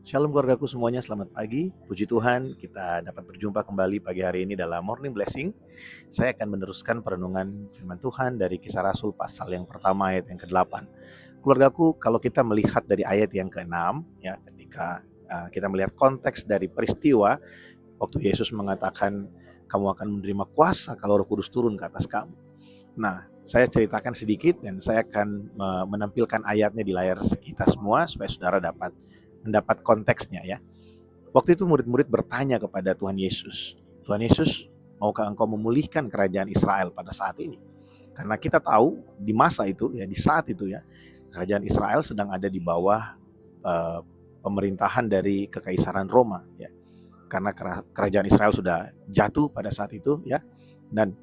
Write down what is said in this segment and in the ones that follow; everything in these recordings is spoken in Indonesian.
Shalom keluargaku semuanya, selamat pagi. Puji Tuhan, kita dapat berjumpa kembali pagi hari ini dalam Morning Blessing. Saya akan meneruskan perenungan firman Tuhan dari Kisah Rasul pasal yang pertama ayat yang ke-8. Keluargaku, kalau kita melihat dari ayat yang ke-6, ya, ketika kita melihat konteks dari peristiwa waktu Yesus mengatakan, kamu akan menerima kuasa kalau Roh Kudus turun ke atas kamu. Nah, saya ceritakan sedikit dan saya akan menampilkan ayatnya di layar kita semua supaya saudara dapat mendapat konteksnya ya. Waktu itu murid-murid bertanya kepada Tuhan Yesus, Tuhan Yesus, maukah engkau memulihkan kerajaan Israel pada saat ini? Karena kita tahu di masa itu ya, di saat itu ya, kerajaan Israel sedang ada di bawah uh, pemerintahan dari Kekaisaran Roma ya. Karena kerajaan Israel sudah jatuh pada saat itu ya, dan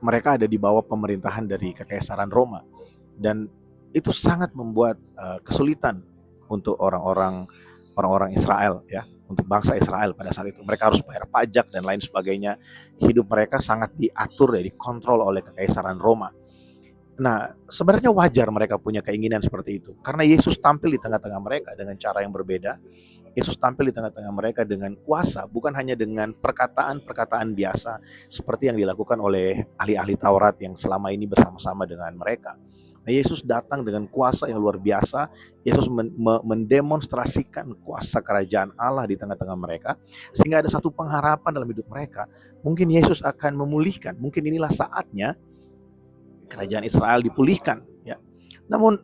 mereka ada di bawah pemerintahan dari Kekaisaran Roma, dan itu sangat membuat kesulitan untuk orang-orang Israel ya, untuk bangsa Israel pada saat itu. Mereka harus bayar pajak dan lain sebagainya. Hidup mereka sangat diatur ya, dikontrol oleh Kekaisaran Roma. Nah, sebenarnya wajar mereka punya keinginan seperti itu, karena Yesus tampil di tengah-tengah mereka dengan cara yang berbeda. Yesus tampil di tengah-tengah mereka dengan kuasa, bukan hanya dengan perkataan-perkataan biasa seperti yang dilakukan oleh ahli-ahli Taurat yang selama ini bersama-sama dengan mereka. Nah, Yesus datang dengan kuasa yang luar biasa. Yesus mendemonstrasikan kuasa kerajaan Allah di tengah-tengah mereka, sehingga ada satu pengharapan dalam hidup mereka. Mungkin Yesus akan memulihkan, mungkin inilah saatnya kerajaan Israel dipulihkan ya. Namun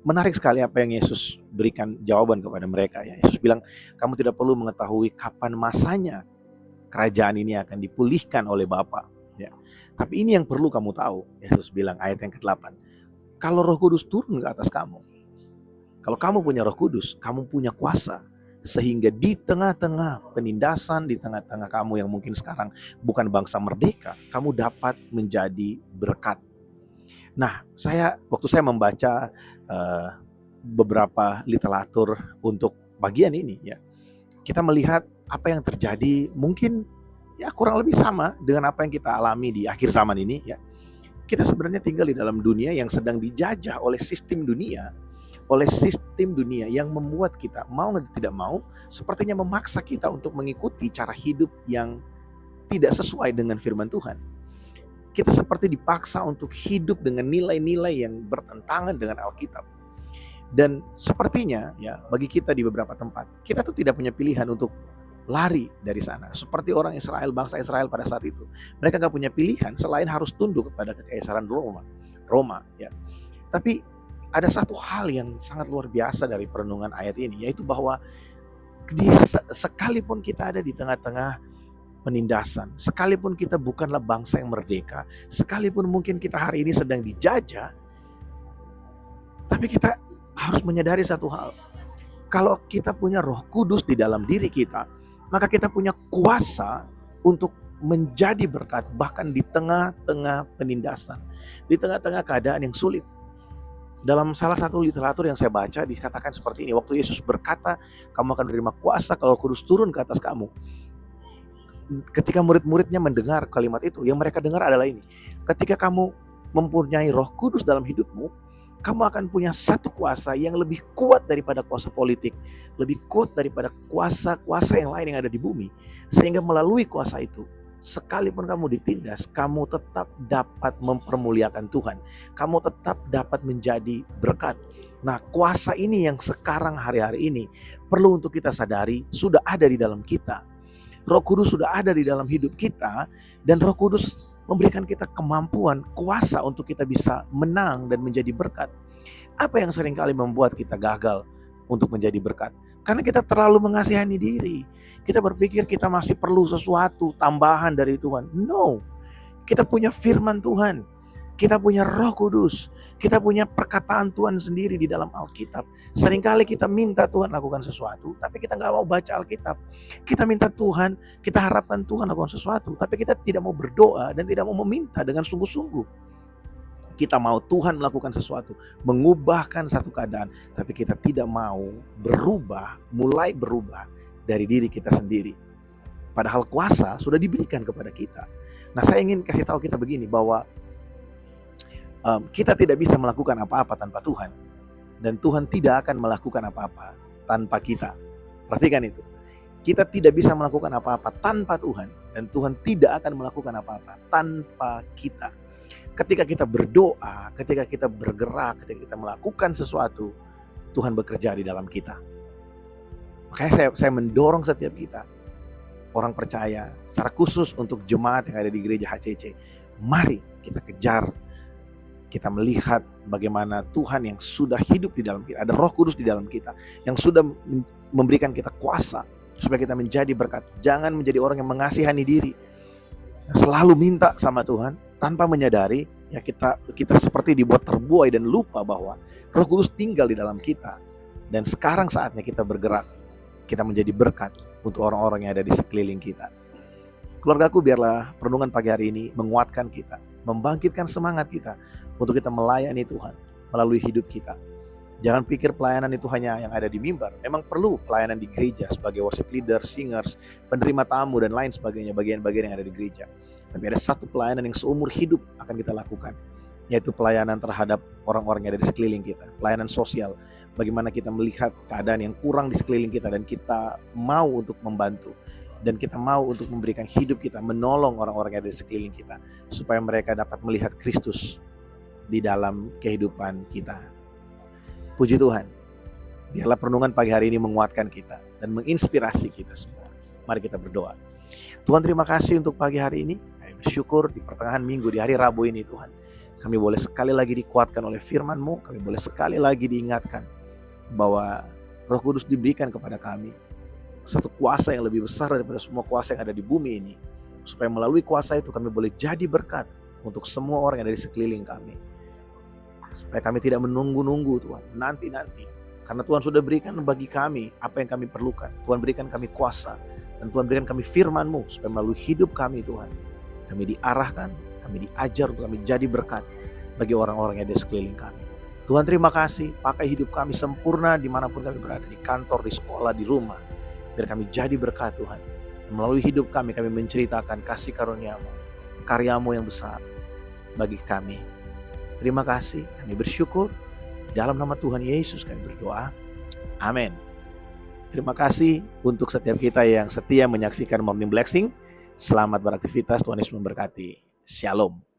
menarik sekali apa yang Yesus berikan jawaban kepada mereka ya. Yesus bilang, kamu tidak perlu mengetahui kapan masanya kerajaan ini akan dipulihkan oleh Bapa ya. Tapi ini yang perlu kamu tahu. Yesus bilang ayat yang ke-8, kalau Roh Kudus turun ke atas kamu, kalau kamu punya Roh Kudus, kamu punya kuasa, sehingga di tengah-tengah penindasan, di tengah-tengah kamu yang mungkin sekarang bukan bangsa merdeka, kamu dapat menjadi berkat. Nah, waktu saya membaca beberapa literatur untuk bagian ini ya, kita melihat apa yang terjadi mungkin ya kurang lebih sama dengan apa yang kita alami di akhir zaman ini ya. Kita sebenarnya tinggal di dalam dunia yang sedang dijajah oleh sistem dunia, yang membuat kita mau atau tidak mau sepertinya memaksa kita untuk mengikuti cara hidup yang tidak sesuai dengan firman Tuhan. Kita seperti dipaksa untuk hidup dengan nilai-nilai yang bertentangan dengan Alkitab. Dan sepertinya ya, bagi kita di beberapa tempat, kita tuh tidak punya pilihan untuk lari dari sana. Seperti orang Israel, bangsa Israel pada saat itu. Mereka gak punya pilihan selain harus tunduk kepada Kekaisaran Roma ya. Tapi ada satu hal yang sangat luar biasa dari perenungan ayat ini, yaitu bahwa sekalipun kita ada di tengah-tengah penindasan, sekalipun kita bukanlah bangsa yang merdeka, sekalipun mungkin kita hari ini sedang dijajah, tapi kita harus menyadari satu hal. Kalau kita punya Roh Kudus di dalam diri kita, maka kita punya kuasa untuk menjadi berkat bahkan di tengah-tengah penindasan, di tengah-tengah keadaan yang sulit. Dalam salah satu literatur yang saya baca dikatakan seperti ini, waktu Yesus berkata, kamu akan menerima kuasa kalau Kudus turun ke atas kamu. Ketika murid-muridnya mendengar kalimat itu, yang mereka dengar adalah ini, ketika kamu mempunyai Roh Kudus dalam hidupmu, kamu akan punya satu kuasa yang lebih kuat daripada kuasa politik, lebih kuat daripada kuasa-kuasa yang lain yang ada di bumi, sehingga melalui kuasa itu, sekalipun kamu ditindas, kamu tetap dapat mempermuliakan Tuhan, kamu tetap dapat menjadi berkat. Nah, kuasa ini yang sekarang hari-hari ini perlu untuk kita sadari sudah ada di dalam kita. Roh Kudus sudah ada di dalam hidup kita, dan Roh Kudus memberikan kita kemampuan, kuasa untuk kita bisa menang dan menjadi berkat. Apa yang seringkali membuat kita gagal untuk menjadi berkat? Karena kita terlalu mengasihani diri. Kita berpikir kita masih perlu sesuatu tambahan dari Tuhan. No, kita punya firman Tuhan, kita punya Roh Kudus, kita punya perkataan Tuhan sendiri di dalam Alkitab. Seringkali kita minta Tuhan lakukan sesuatu, tapi kita gak mau baca Alkitab. Kita minta Tuhan, kita harapkan Tuhan lakukan sesuatu, tapi kita tidak mau berdoa dan tidak mau meminta dengan sungguh-sungguh. Kita mau Tuhan melakukan sesuatu, mengubahkan satu keadaan, tapi kita tidak mau mulai berubah dari diri kita sendiri. Padahal kuasa sudah diberikan kepada kita. Nah, saya ingin kasih tahu kita begini, bahwa kita tidak bisa melakukan apa-apa tanpa Tuhan, dan Tuhan tidak akan melakukan apa-apa tanpa kita. Perhatikan itu. Kita tidak bisa melakukan apa-apa tanpa Tuhan, dan Tuhan tidak akan melakukan apa-apa tanpa kita. Ketika kita berdoa, ketika kita bergerak, ketika kita melakukan sesuatu, Tuhan bekerja di dalam kita. Makanya saya mendorong setiap kita, orang percaya, secara khusus untuk jemaat yang ada di gereja HCC, mari kita kejar, kita melihat bagaimana Tuhan yang sudah hidup di dalam kita, ada Roh Kudus di dalam kita, yang sudah memberikan kita kuasa supaya kita menjadi berkat. Jangan menjadi orang yang mengasihani diri, selalu minta sama Tuhan tanpa menyadari, ya kita seperti dibuat terbuai dan lupa bahwa Roh Kudus tinggal di dalam kita. Dan sekarang saatnya kita bergerak, kita menjadi berkat untuk orang-orang yang ada di sekeliling kita. Keluargaku, biarlah perenungan pagi hari ini menguatkan kita, membangkitkan semangat kita untuk kita melayani Tuhan melalui hidup kita. Jangan pikir pelayanan itu hanya yang ada di mimbar. Memang perlu pelayanan di gereja sebagai worship leader, singers, penerima tamu, dan lain sebagainya, bagian-bagian yang ada di gereja. Tapi ada satu pelayanan yang seumur hidup akan kita lakukan, yaitu pelayanan terhadap orang-orang yang ada di sekeliling kita. Pelayanan sosial, bagaimana kita melihat keadaan yang kurang di sekeliling kita dan kita mau untuk membantu. Dan kita mau untuk memberikan hidup kita, menolong orang-orang yang ada di sekeliling kita, supaya mereka dapat melihat Kristus di dalam kehidupan kita. Puji Tuhan, biarlah perenungan pagi hari ini menguatkan kita dan menginspirasi kita semua. Mari kita berdoa. Tuhan, terima kasih untuk pagi hari ini. Kami bersyukur di pertengahan minggu, di hari Rabu ini Tuhan, kami boleh sekali lagi dikuatkan oleh firman-Mu. Kami boleh sekali lagi diingatkan bahwa Roh Kudus diberikan kepada kami satu kuasa yang lebih besar daripada semua kuasa yang ada di bumi ini, supaya melalui kuasa itu kami boleh jadi berkat untuk semua orang yang ada di sekeliling kami. Supaya kami tidak menunggu-nunggu Tuhan, nanti-nanti. Karena Tuhan sudah berikan bagi kami apa yang kami perlukan. Tuhan berikan kami kuasa, dan Tuhan berikan kami firman-Mu, supaya melalui hidup kami Tuhan, kami diarahkan, kami diajar untuk kami jadi berkat bagi orang-orang yang ada di sekeliling kami. Tuhan, terima kasih, pakai hidup kami sempurna dimanapun kami berada, di kantor, di sekolah, di rumah. Biar kami jadi berkat Tuhan. Dan melalui hidup kami menceritakan kasih karunia-Mu, karya-Mu yang besar bagi kami. Terima kasih, kami bersyukur. Dalam nama Tuhan Yesus kami berdoa. Amin. Terima kasih untuk setiap kita yang setia menyaksikan Morning Blessing. Selamat beraktivitas, Tuhan Yesus memberkati. Shalom.